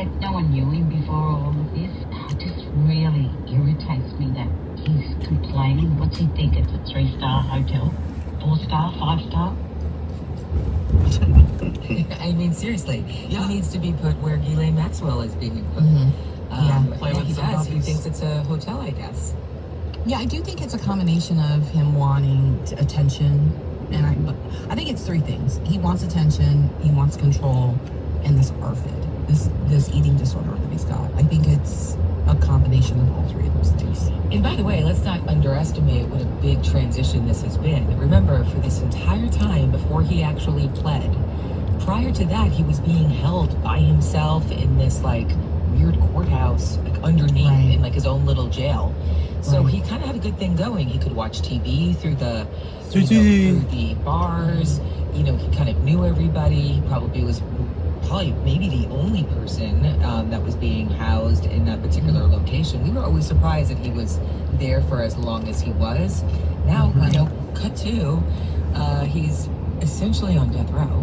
that no one knew him before all of this. It just really irritates me that he's complaining. What's he think? It's a 3-star hotel? 4-star? 5-star? I mean, seriously, he needs to be put where Ghislaine Maxwell is being put. He does. He thinks it's a hotel, I guess. Yeah, I do think it's a combination of him wanting attention, and I think it's 3 things. He wants attention, he wants control, and this ARFID, this eating disorder that he's got. I think it's a combination of all 3 of those things. And by the way, let's not underestimate what a big transition this has been. Remember, for this entire time before he actually pled, prior to that, he was being held by himself in this like weird courthouse, like underneath in like his own little jail. So he kind of had a good thing going. He could watch TV through the through the bars. You know, he kind of knew everybody. He probably was maybe the only person that was being housed in that particular location. We were always surprised that he was there for as long as he was. Now, cut to, he's essentially on death row,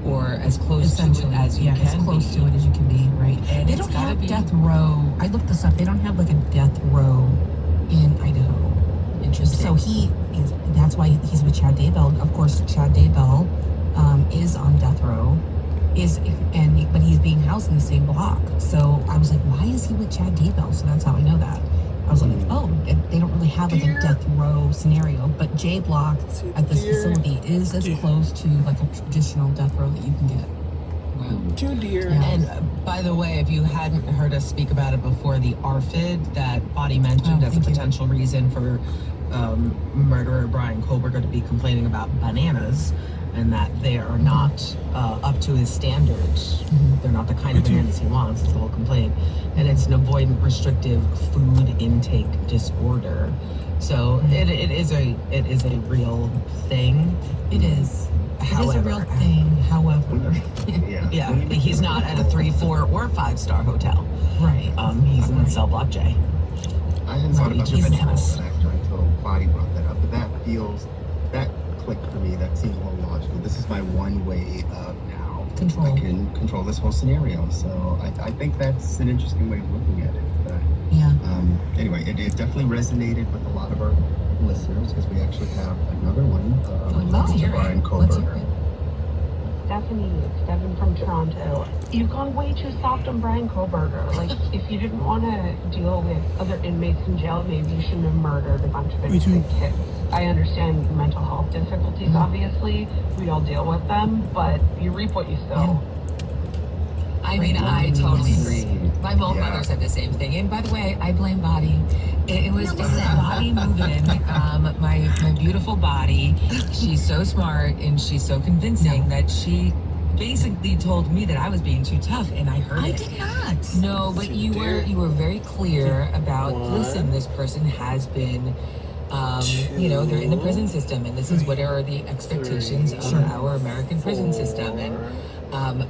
or as close to it as you can as close to it as you can be, right? And they don't have death row. I looked this up. They don't have like a death row in Idaho. Interesting. So that's why he's with Chad Daybell. Of course, Chad Daybell is on death row, but he's being housed in the same block. So I was like, why is he with Chad Daybell? So that's how I know that. I was like, oh, they don't really have like a death row scenario, but J Block at this facility is as close to like a traditional death row that you can get. And by the way, if you hadn't heard us speak about it before, the ARFID that Bonnie mentioned as a potential reason for murderer Bryan Kohberger to be complaining about bananas, and that they are not up to his standards. They're not the kind of bananas he wants. It's the whole complaint. And it's an avoidant restrictive food intake disorder. So it is a real thing. It is. It is a real thing. However, he's not at a 3, 4, or 5-star hotel. Right. He's in cell block J. I hadn't thought about the bananas factor until Bonnie brought that up, but that clicked for me. That seems more logical. This is my one way of now control. I can control this whole scenario. So I think that's an interesting way of looking at it. But, anyway, it definitely resonated with a lot of our listeners, because we actually have another one. Bryan Kohberger. Stephanie, it's Devin from Toronto. You've gone way too soft on Bryan Kohberger. Like, if you didn't want to deal with other inmates in jail, maybe you shouldn't have murdered a bunch of innocent kids. I understand mental health difficulties, obviously. We all deal with them, but you reap what you sow. I mean, I totally agree. My mother said the same thing. And by the way, I blame Body. It was Body moving. My beautiful Body. She's so smart and she's so convincing that she basically told me that I was being too tough, and I heard it. I did not. No, but you were very clear about, listen, this person has been they're in the prison system, and this is what are the expectations of our American prison system. And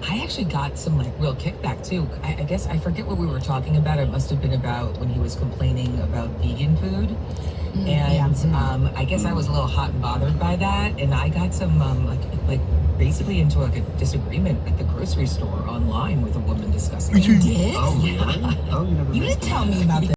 I actually got some like real kickback too. I guess I forget what we were talking about. It must have been about when he was complaining about vegan food. And I guess I was a little hot and bothered by that, and I got some like basically into like a disagreement at the grocery store online with a woman discussing it. You did? Oh, really? Oh, you never You didn't tell me about this.